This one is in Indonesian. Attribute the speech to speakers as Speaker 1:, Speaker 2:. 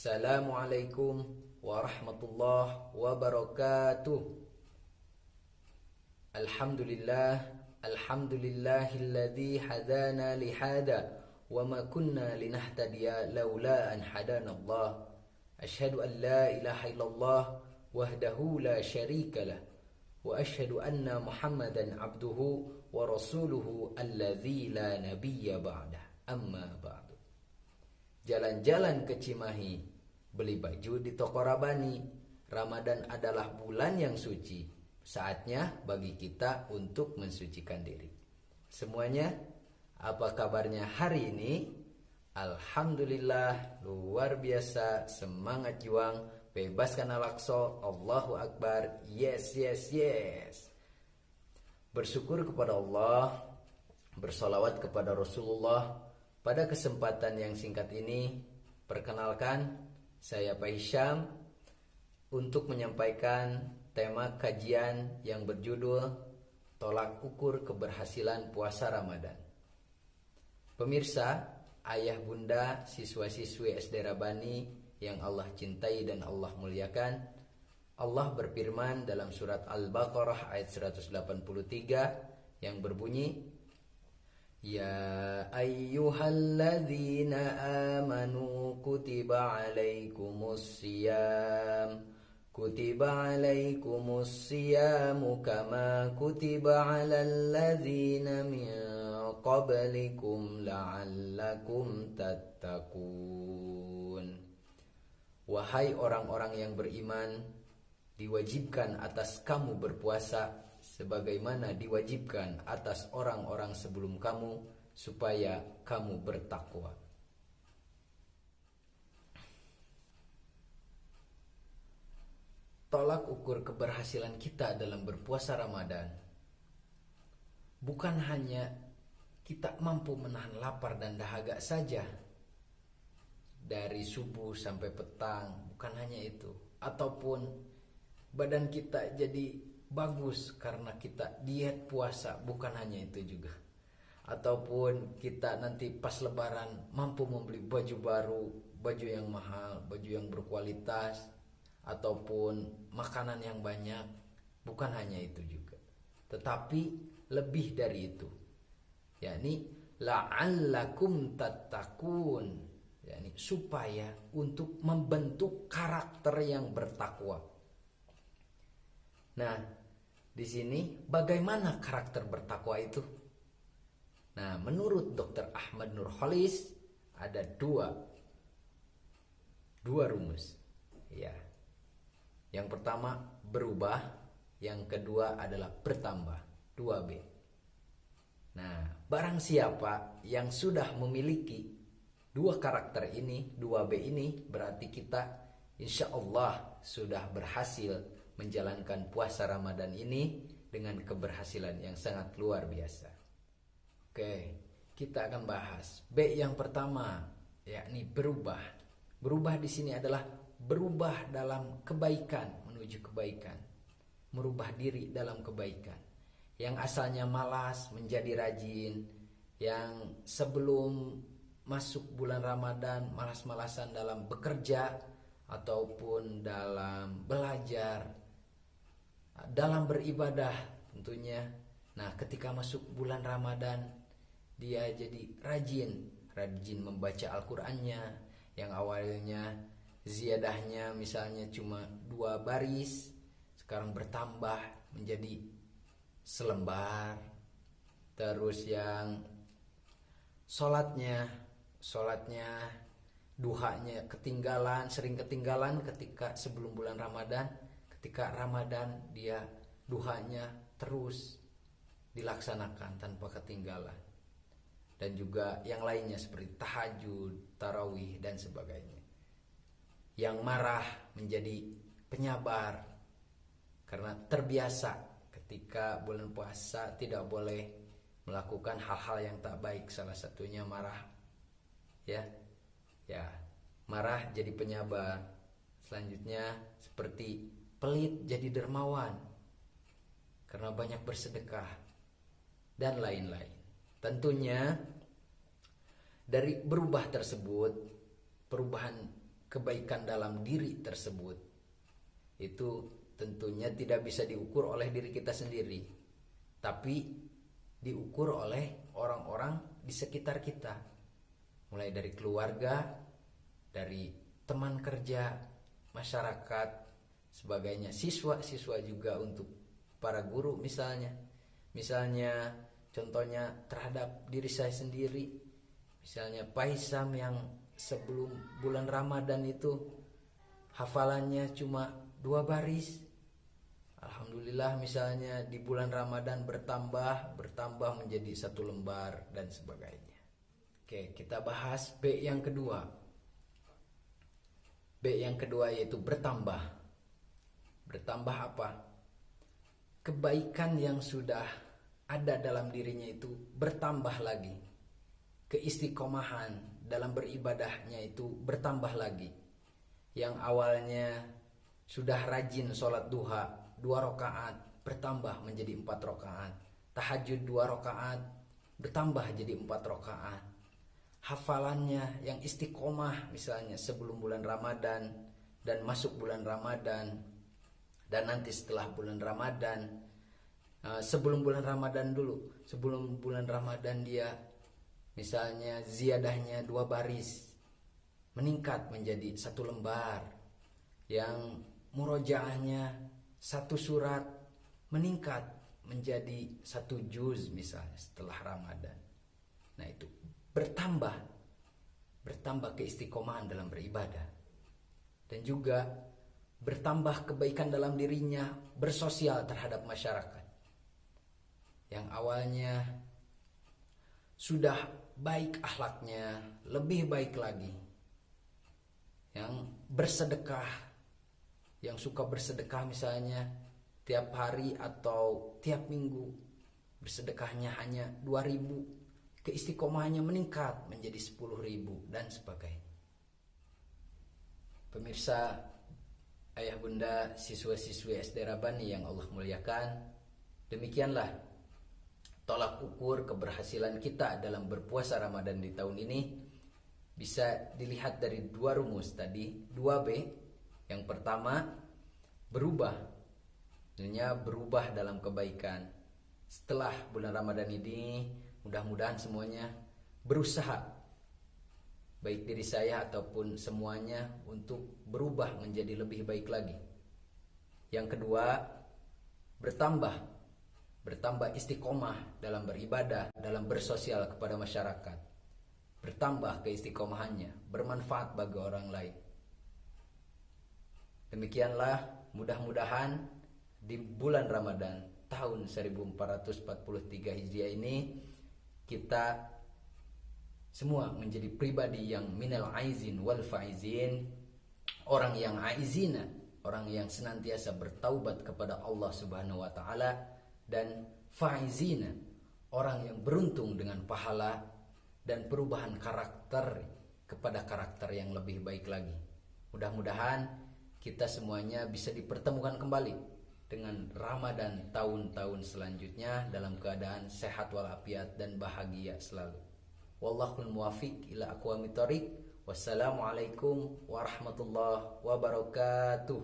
Speaker 1: Assalamualaikum warahmatullahi wabarakatuh. Alhamdulillahilladzi hadana lihada wa ma kunna linahtadiya laula an hadanallah. Asyhadu an la ilaha illallah wahdahu la syarikalah wa asyhadu anna Muhammadan abduhu wa rasuluhu alladzi la nabiyya ba'dah. Amma ba'du. Jalan-jalan ke Cimahi, beli baju di toko Rabani. Ramadan adalah bulan yang suci. Saatnya bagi kita untuk mensucikan diri. Semuanya, apa kabarnya hari ini? Alhamdulillah, luar biasa, semangat juang, bebaskan Al-Aqsa, Allahu Akbar, yes. Bersyukur kepada Allah, bersolawat kepada Rasulullah. Pada kesempatan yang singkat ini, perkenalkan, saya Pak Hisham untuk menyampaikan tema kajian yang berjudul Tolak Ukur Keberhasilan Puasa Ramadan. Pemirsa, ayah bunda, siswa-siswi SD Rabani yang Allah cintai dan Allah muliakan, Allah berfirman dalam surat Al-Baqarah ayat 183 yang berbunyi, Ya ayyuhalladzina amanu kutiba alaikumus siyamu kama kutiba alal ladzina min qablikum la'allakum tattaqun. Wahai orang-orang yang beriman, diwajibkan atas kamu berpuasa sebagaimana diwajibkan atas orang-orang sebelum kamu supaya kamu bertakwa. Tolak ukur keberhasilan kita dalam berpuasa Ramadan bukan hanya kita mampu menahan lapar dan dahaga saja dari subuh sampai petang, bukan hanya itu, ataupun badan kita jadi bagus karena kita diet puasa, bukan hanya itu juga, ataupun kita nanti pas lebaran mampu membeli baju baru, baju yang mahal, baju yang berkualitas, ataupun makanan yang banyak, bukan hanya itu juga, tetapi lebih dari itu, yakni la'allakum tattaqun, yakni supaya untuk membentuk karakter yang bertakwa. Nah, di sini bagaimana karakter bertakwa itu? Nah, menurut Dr. Ahmad Nurholis ada dua rumus. Ya. Yang pertama berubah, yang kedua adalah bertambah, 2B. Nah, barang siapa yang sudah memiliki dua karakter ini, 2B ini, berarti kita insya Allah sudah berhasil menjalankan puasa Ramadan ini dengan keberhasilan yang sangat luar biasa. Oke, kita akan bahas B yang pertama, yakni berubah. Berubah di sini adalah berubah dalam kebaikan menuju kebaikan, merubah diri dalam kebaikan. Yang asalnya malas menjadi rajin, yang sebelum masuk bulan Ramadan malas-malasan dalam bekerja ataupun dalam belajar, dalam beribadah tentunya. Nah, ketika masuk bulan Ramadan dia jadi rajin membaca Al-Qur'annya, yang awalnya ziyadahnya misalnya cuma 2 baris, sekarang bertambah menjadi selembar. Terus yang sholatnya duhanya sering ketinggalan ketika sebelum bulan Ramadan. Ketika Ramadan dia duhanya terus dilaksanakan tanpa ketinggalan. Dan juga yang lainnya seperti tahajud, tarawih dan sebagainya. Yang marah menjadi penyabar karena terbiasa ketika bulan puasa tidak boleh melakukan hal-hal yang tak baik, salah satunya marah. Ya, marah jadi penyabar. Selanjutnya seperti pelit jadi dermawan karena banyak bersedekah dan lain-lain. Tentunya dari berubah tersebut, perubahan kebaikan dalam diri tersebut itu tentunya tidak bisa diukur oleh diri kita sendiri, tapi diukur oleh orang-orang di sekitar kita, mulai dari keluarga, dari teman kerja, masyarakat, sebagainya, siswa juga, untuk para guru misalnya contohnya terhadap diri saya sendiri, misalnya Paisam yang sebelum bulan Ramadan itu hafalannya cuma 2 baris, alhamdulillah misalnya di bulan Ramadan bertambah menjadi 1 lembar dan sebagainya. Oke, kita bahas B yang kedua. B yang kedua yaitu bertambah. Bertambah apa? Kebaikan yang sudah ada dalam dirinya itu bertambah lagi. Keistiqomahan dalam beribadahnya itu bertambah lagi. Yang awalnya sudah rajin sholat duha 2 rakaat bertambah menjadi 4 rakaat. Tahajud 2 rakaat bertambah jadi 4 rakaat. Hafalannya yang istiqomah misalnya sebelum bulan Ramadan dan masuk bulan Ramadan, dan nanti setelah bulan Ramadan, sebelum bulan Ramadan dulu, sebelum bulan Ramadan dia misalnya ziyadahnya 2 baris meningkat menjadi 1 lembar, yang murojaahnya 1 surat meningkat menjadi 1 juz misalnya setelah Ramadan. Nah itu bertambah keistiqomahan dalam beribadah, dan juga bertambah kebaikan dalam dirinya bersosial terhadap masyarakat. Yang awalnya sudah baik akhlaknya, lebih baik lagi. Yang bersedekah, yang suka bersedekah misalnya tiap hari atau tiap minggu, bersedekahnya hanya 2.000, keistiqomahannya meningkat menjadi 10.000 dan sebagainya. Pemirsa, ayah bunda, siswa-siswi SD Rabbani yang Allah muliakan, demikianlah tolak ukur keberhasilan kita dalam berpuasa Ramadan di tahun ini. Bisa dilihat dari 2 rumus tadi, 2B. Yang pertama, berubah. Tentunya berubah dalam kebaikan. Setelah bulan Ramadan ini, mudah-mudahan semuanya berusaha, baik diri saya ataupun semuanya, untuk berubah menjadi lebih baik lagi. Yang kedua, bertambah istiqomah dalam beribadah, dalam bersosial kepada masyarakat. Bertambah keistiqomahannya, bermanfaat bagi orang lain. Demikianlah, mudah-mudahan di bulan Ramadan tahun 1443 Hijriah ini kita semua menjadi pribadi yang minal aizin wal faizin, orang yang aizina, orang yang senantiasa bertaubat kepada Allah Subhanahu wa taala, dan faizina, orang yang beruntung dengan pahala dan perubahan karakter kepada karakter yang lebih baik lagi. Mudah-mudahan kita semuanya bisa dipertemukan kembali dengan Ramadan tahun-tahun selanjutnya dalam keadaan sehat walafiat dan bahagia selalu. Wallahul muwafiq ila aqwamit thoriq. Wassalamualaikum warahmatullahi wabarakatuh.